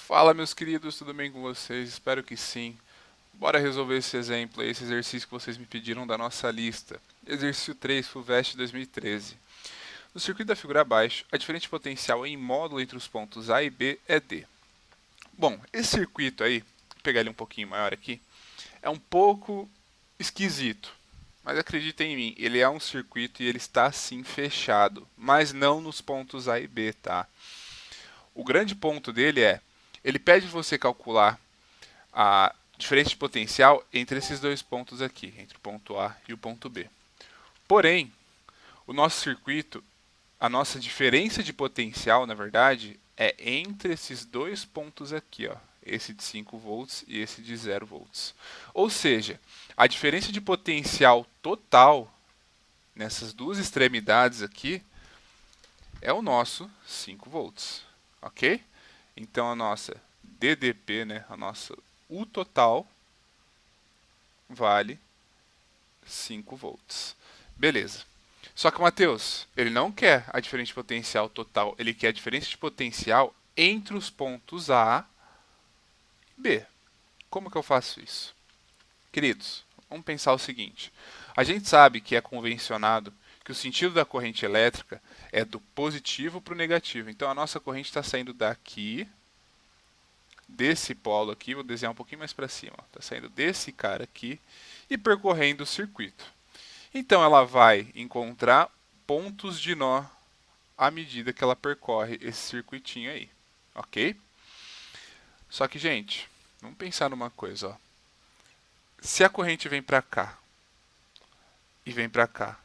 Fala, meus queridos, tudo bem com vocês? Espero que sim. Bora resolver esse exemplo aí, esse exercício que vocês me pediram da nossa lista. Exercício 3, FUVEST 2013. No circuito da figura abaixo, a diferença de potencial em módulo entre os pontos A e B é D. Bom, esse circuito aí, vou pegar ele um pouquinho maior aqui, é um pouco esquisito. Mas acreditem em mim, ele é um circuito e ele está sim fechado, mas não nos pontos A e B, tá? O grande ponto dele é, ele pede você calcular a diferença de potencial entre esses dois pontos aqui, entre o ponto A e o ponto B. Porém, o nosso circuito, a nossa diferença de potencial, na verdade, é entre esses dois pontos aqui, ó, esse de 5 volts e esse de 0 volts. Ou seja, a diferença de potencial total nessas duas extremidades aqui é o nosso 5 volts, ok? Então a nossa DDP, né, a nossa U total vale 5 volts. Beleza. Só que o Matheus, ele não quer a diferença de potencial total, ele quer a diferença de potencial entre os pontos A e B. Como que eu faço isso? Queridos, vamos pensar o seguinte. A gente sabe que é convencionado que o sentido da corrente elétrica é do positivo para o negativo. Então a nossa corrente está saindo daqui, desse polo aqui, vou desenhar um pouquinho mais para cima, está saindo desse cara aqui e percorrendo o circuito. Então ela vai encontrar pontos de nó à medida que ela percorre esse circuitinho aí, ok? Só que, gente, vamos pensar numa coisa, ó. Se a corrente vem para cá e vem para cá,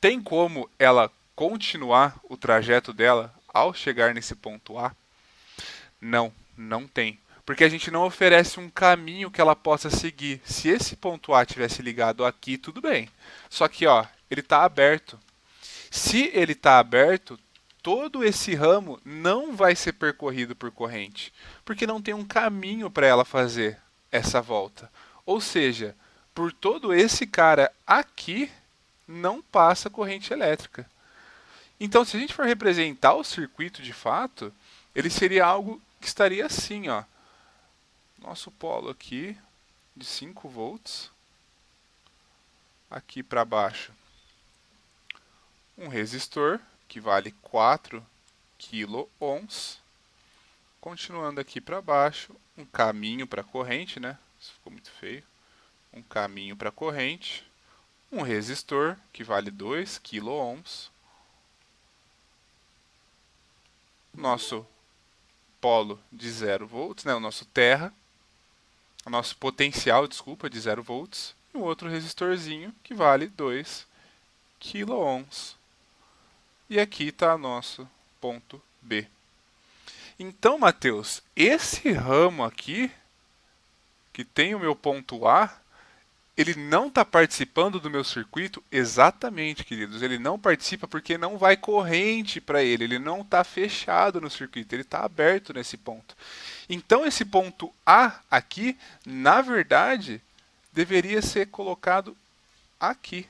tem como ela continuar o trajeto dela ao chegar nesse ponto A? Não, não tem. Porque a gente não oferece um caminho que ela possa seguir. Se esse ponto A tivesse ligado aqui, tudo bem. Só que, ó, ele está aberto. Se ele está aberto, todo esse ramo não vai ser percorrido por corrente, porque não tem um caminho para ela fazer essa volta. Ou seja, por todo esse cara aqui, não passa corrente elétrica. Então, se a gente for representar o circuito de fato, ele seria algo que estaria assim, ó. Nosso polo aqui de 5 volts, aqui para baixo um resistor que vale 4 kΩ. Continuando aqui para baixo, um caminho para corrente, né? Isso ficou muito feio. Um caminho para corrente, um resistor que vale 2 kΩ. Nosso polo de 0 volts, né? O nosso terra, o nosso potencial, desculpa, de 0 volts, e um outro resistorzinho que vale 2 kΩ. E aqui está nosso ponto B. Então, Matheus, esse ramo aqui, que tem o meu ponto A, ele não está participando do meu circuito? Exatamente, queridos. Ele não participa porque não vai corrente para ele. Ele não está fechado no circuito. Ele está aberto nesse ponto. Então, esse ponto A aqui, na verdade, deveria ser colocado aqui.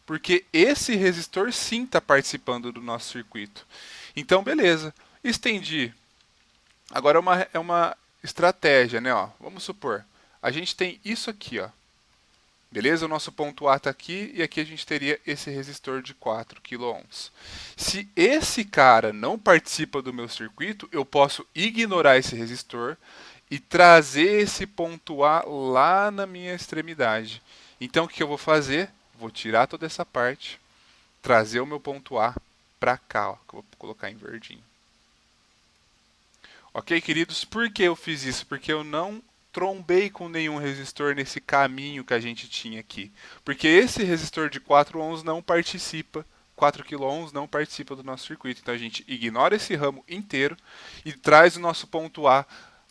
Porque esse resistor sim está participando do nosso circuito. Então, beleza. Estendi. Agora é uma estratégia, né? Ó, vamos supor, a gente tem isso aqui, ó. Beleza? O nosso ponto A está aqui e aqui a gente teria esse resistor de 4 kΩ. Se esse cara não participa do meu circuito, eu posso ignorar esse resistor e trazer esse ponto A lá na minha extremidade. Então o que eu vou fazer? Vou tirar toda essa parte, trazer o meu ponto A para cá, ó, que eu vou colocar em verdinho. Ok, queridos? Por que eu fiz isso? Porque eu não trombei com nenhum resistor nesse caminho que a gente tinha aqui. Porque esse resistor de 4 ohms não participa, 4 kΩ não participa do nosso circuito. Então a gente ignora esse ramo inteiro e traz o nosso ponto A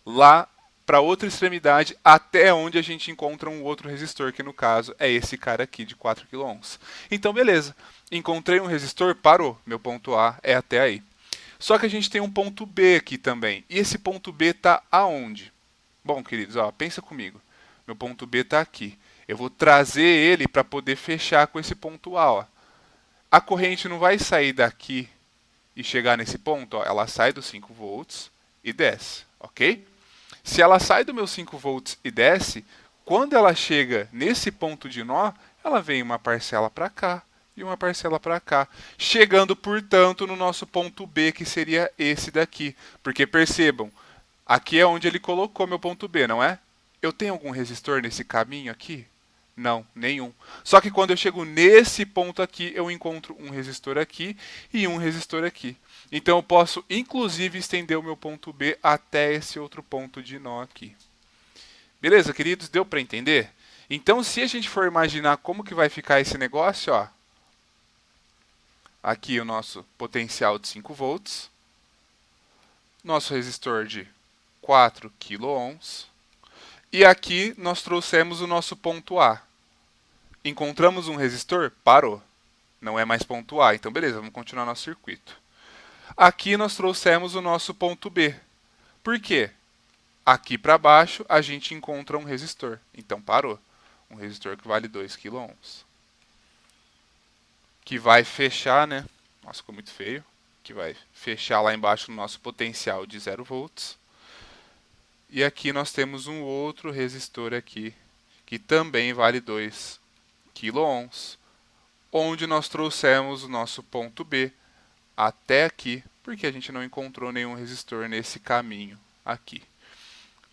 lá para outra extremidade até onde a gente encontra um outro resistor, que no caso é esse cara aqui de 4 kΩ. Então beleza, encontrei um resistor, parou, meu ponto A é até aí. Só que a gente tem um ponto B aqui também. E esse ponto B está aonde? Bom, queridos, ó, pensa comigo. Meu ponto B está aqui. Eu vou trazer ele para poder fechar com esse ponto A. Ó. A corrente não vai sair daqui e chegar nesse ponto. Ó. Ela sai dos 5 volts e desce, ok? Se ela sai do meu 5 volts e desce, quando ela chega nesse ponto de nó, ela vem uma parcela para cá e uma parcela para cá, chegando, portanto, no nosso ponto B, que seria esse daqui. Porque percebam, aqui é onde ele colocou meu ponto B, não é? Eu tenho algum resistor nesse caminho aqui? Não, nenhum. Só que quando eu chego nesse ponto aqui, eu encontro um resistor aqui e um resistor aqui. Então eu posso, inclusive, estender o meu ponto B até esse outro ponto de nó aqui. Beleza, queridos? Deu para entender? Então, se a gente for imaginar como que vai ficar esse negócio, ó, aqui o nosso potencial de 5 volts, nosso resistor de 4 kΩ, e aqui nós trouxemos o nosso ponto A. Encontramos um resistor? Parou. Não é mais ponto A. Então, beleza, vamos continuar nosso circuito. Aqui nós trouxemos o nosso ponto B. Por quê? Aqui para baixo a gente encontra um resistor. Então, parou. Um resistor que vale 2 kΩ. Que vai fechar, né? Nossa, ficou muito feio. Que vai fechar lá embaixo no nosso potencial de 0 volts. E aqui nós temos um outro resistor aqui, que também vale 2 kΩ, onde nós trouxemos o nosso ponto B até aqui, porque a gente não encontrou nenhum resistor nesse caminho aqui.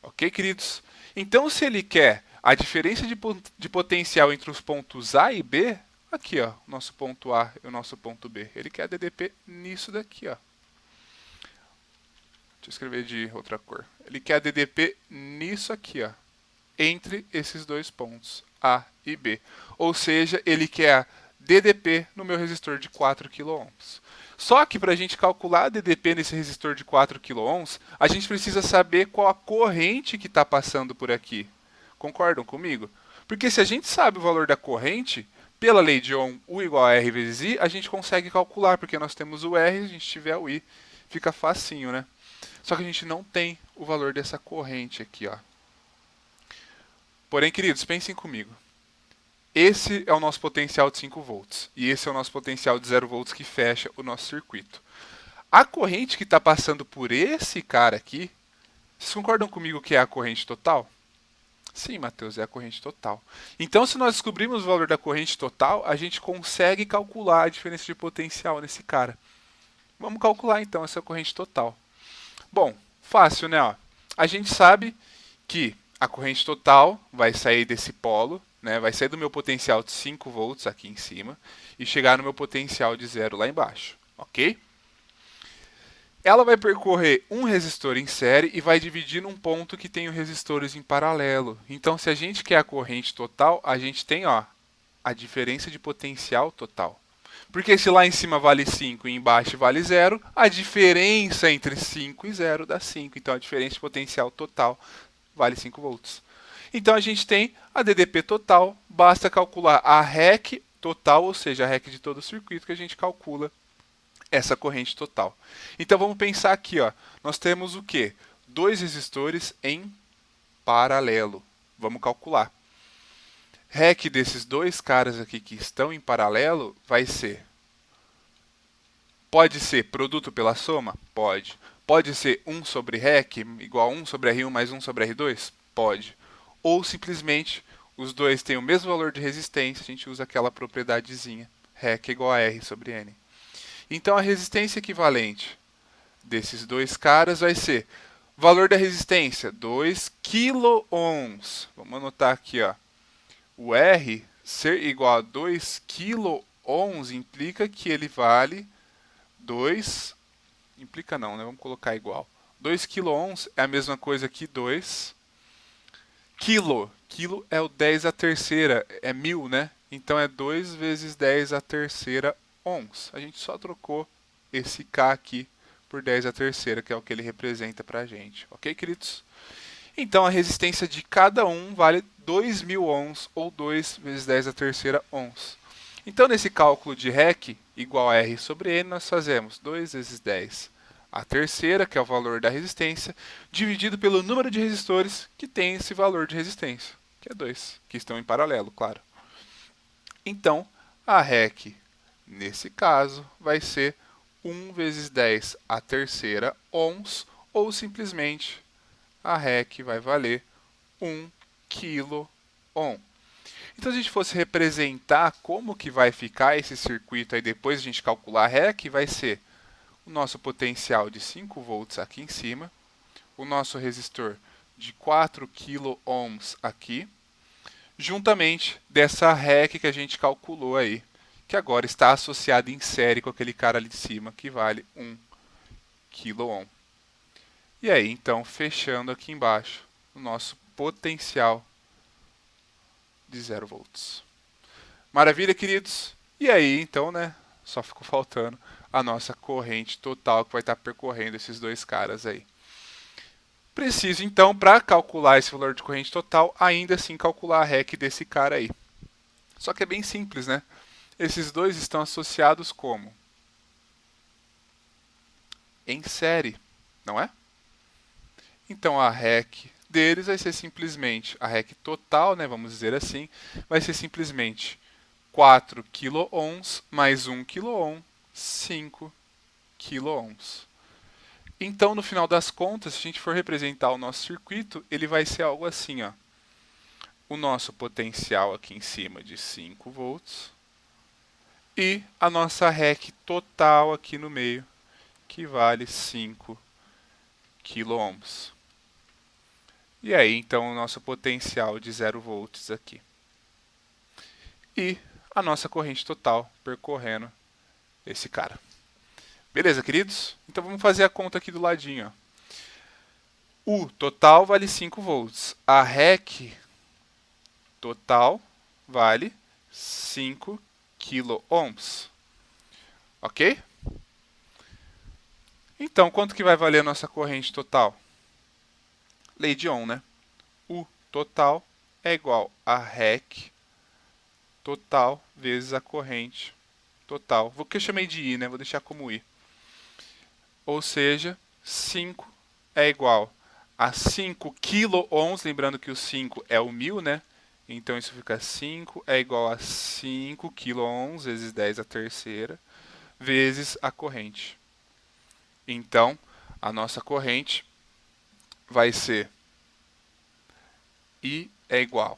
Ok, queridos? Então, se ele quer a diferença de potencial entre os pontos A e B, aqui, ó, nosso ponto A e o nosso ponto B, ele quer a DDP nisso daqui, ó. Deixa eu escrever de outra cor. Ele quer a DDP nisso aqui, ó, entre esses dois pontos, A e B. Ou seja, ele quer a DDP no meu resistor de 4 kΩ. Só que para a gente calcular a DDP nesse resistor de 4 kΩ, a gente precisa saber qual a corrente que está passando por aqui. Concordam comigo? Porque se a gente sabe o valor da corrente, pela lei de Ohm, U igual a R vezes I, a gente consegue calcular, porque nós temos o R, a gente tiver o I, fica facinho, né? Só que a gente não tem o valor dessa corrente aqui, ó. Porém, queridos, pensem comigo. Esse é o nosso potencial de 5 volts. E esse é o nosso potencial de 0 volts que fecha o nosso circuito. A corrente que está passando por esse cara aqui, vocês concordam comigo que é a corrente total? Sim, Matheus, é a corrente total. Então, se nós descobrirmos o valor da corrente total, a gente consegue calcular a diferença de potencial nesse cara. Vamos calcular então essa corrente total. Bom, fácil, né? Ó, a gente sabe que a corrente total vai sair desse polo, né? Vai sair do meu potencial de 5 volts aqui em cima e chegar no meu potencial de 0 lá embaixo, ok? Ela vai percorrer um resistor em série e vai dividir num ponto que tem os resistores em paralelo. Então, se a gente quer a corrente total, a gente tem, ó, a diferença de potencial total. Porque se lá em cima vale 5 e embaixo vale 0, a diferença entre 5 e 0 dá 5. Então a diferença de potencial total vale 5 volts. Então a gente tem a DDP total, basta calcular a REC total, ou seja, a REC de todo o circuito, que a gente calcula essa corrente total. Então vamos pensar aqui, ó, nós temos o quê? Dois resistores em paralelo. Vamos calcular. REC desses dois caras aqui que estão em paralelo vai ser... Pode ser produto pela soma? Pode. Pode ser 1 sobre REC igual a 1 sobre R1 mais 1 sobre R2? Pode. Ou simplesmente os dois têm o mesmo valor de resistência, a gente usa aquela propriedadezinha, REC igual a R sobre N. Então a resistência equivalente desses dois caras vai ser valor da resistência, 2 kΩ. Vamos anotar aqui, ó. O R ser igual a 2 kΩ implica que ele vale 2... Implica não, né? Vamos colocar igual. 2 kΩ é a mesma coisa que 2 quilo. Quilo é o 10 a terceira, é 1000, né? Então é 2 vezes 10 a terceira ohms. A gente só trocou esse K aqui por 10 a terceira, que é o que ele representa para a gente. Ok, queridos? Então a resistência de cada um vale 2000 ohms, ou 2 vezes 10 a terceira ohms. Então nesse cálculo de REC igual a R sobre N, nós fazemos 2 vezes 10 a terceira, que é o valor da resistência, dividido pelo número de resistores que tem esse valor de resistência, que é 2, que estão em paralelo, claro. Então, a REC, nesse caso, vai ser 1 vezes 10 a terceira ohms, ou simplesmente a REC vai valer 1 kΩ. Então, se a gente fosse representar como que vai ficar esse circuito, aí depois a gente calcular a REC, vai ser o nosso potencial de 5 volts aqui em cima, o nosso resistor de 4 kΩ aqui, juntamente dessa REC que a gente calculou aí, que agora está associada em série com aquele cara ali de cima, que vale 1 kΩ. E aí, então, fechando aqui embaixo, o nosso potencial de 0 volts. Maravilha, queridos? E aí, então, né, só ficou faltando a nossa corrente total que vai estar percorrendo esses dois caras aí. Preciso, então, para calcular esse valor de corrente total, ainda assim calcular a REC desse cara aí. Só que é bem simples, né? Esses dois estão associados como? Em série, não é? Então a REC deles vai ser simplesmente, a REC total, né, vamos dizer assim, vai ser simplesmente 4 kΩ mais 1 kΩ, 5 kΩ. Então, no final das contas, se a gente for representar o nosso circuito, ele vai ser algo assim, ó. O nosso potencial aqui em cima de 5 volts e a nossa REC total aqui no meio, que vale 5 kΩ. E aí, então, o nosso potencial de 0 volts aqui. E a nossa corrente total percorrendo esse cara. Beleza, queridos? Então vamos fazer a conta aqui do ladinho. Ó. O total vale 5 volts. A REC total vale 5 kΩ. Ok? Então, quanto que vai valer a nossa corrente total? Lei de Ohm, né? O total é igual a REC total vezes a corrente total. O que eu chamei de I, né? Vou deixar como I. Ou seja, 5 é igual a 5 kΩ, lembrando que o 5 é o 1000, né? Então isso fica 5 é igual a 5 kΩ vezes 10 a terceira, vezes a corrente. Então, a nossa corrente vai ser I é igual.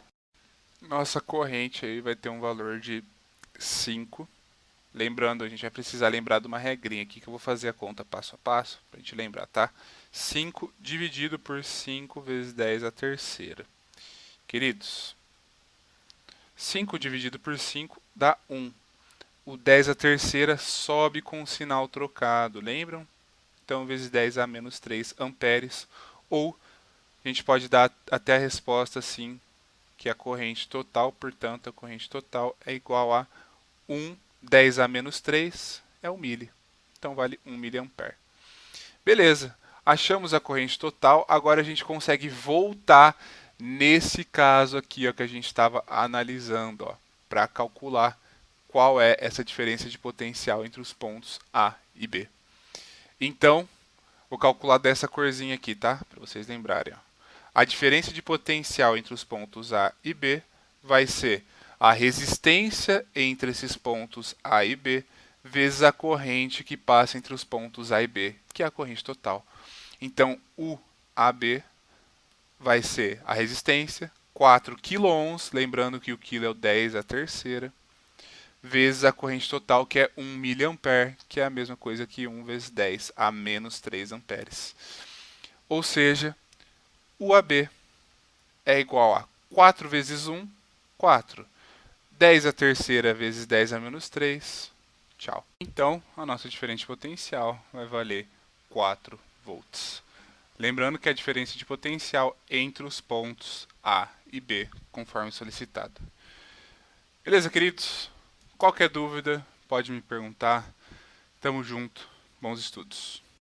Nossa corrente aí vai ter um valor de 5. Lembrando, a gente vai precisar lembrar de uma regrinha aqui que eu vou fazer a conta passo a passo, para a gente lembrar, tá? 5 dividido por 5 vezes 10 a terceira. Queridos, 5 dividido por 5 dá 1. O 10 a terceira sobe com o sinal trocado, lembram? Então, vezes 10 a menos 3 amperes. Ou, a gente pode dar até a resposta assim, que a corrente total, portanto, a corrente total é igual a 1 10 a menos 3 é 1 mili. Então vale 1 miliampere. Beleza, achamos a corrente total. Agora a gente consegue voltar nesse caso aqui ó, que a gente estava analisando para calcular qual é essa diferença de potencial entre os pontos A e B. Então, vou calcular dessa corzinha aqui, tá? Para vocês lembrarem. Ó. A diferença de potencial entre os pontos A e B vai ser a resistência entre esses pontos A e B vezes a corrente que passa entre os pontos A e B, que é a corrente total. Então, o AB vai ser a resistência, 4 kΩ, lembrando que o quilo é o 10 a terceira, vezes a corrente total, que é 1 miliampere, que é a mesma coisa que 1 vezes 10 a menos 3 amperes. Ou seja, o AB é igual a 4 vezes 1, 4. 10 a terceira vezes 10 a menos 3. Tchau. Então, a nossa diferença de potencial vai valer 4 volts. Lembrando que a diferença de potencial entre os pontos A e B, conforme solicitado. Beleza, queridos? Qualquer dúvida, pode me perguntar. Tamo junto. Bons estudos.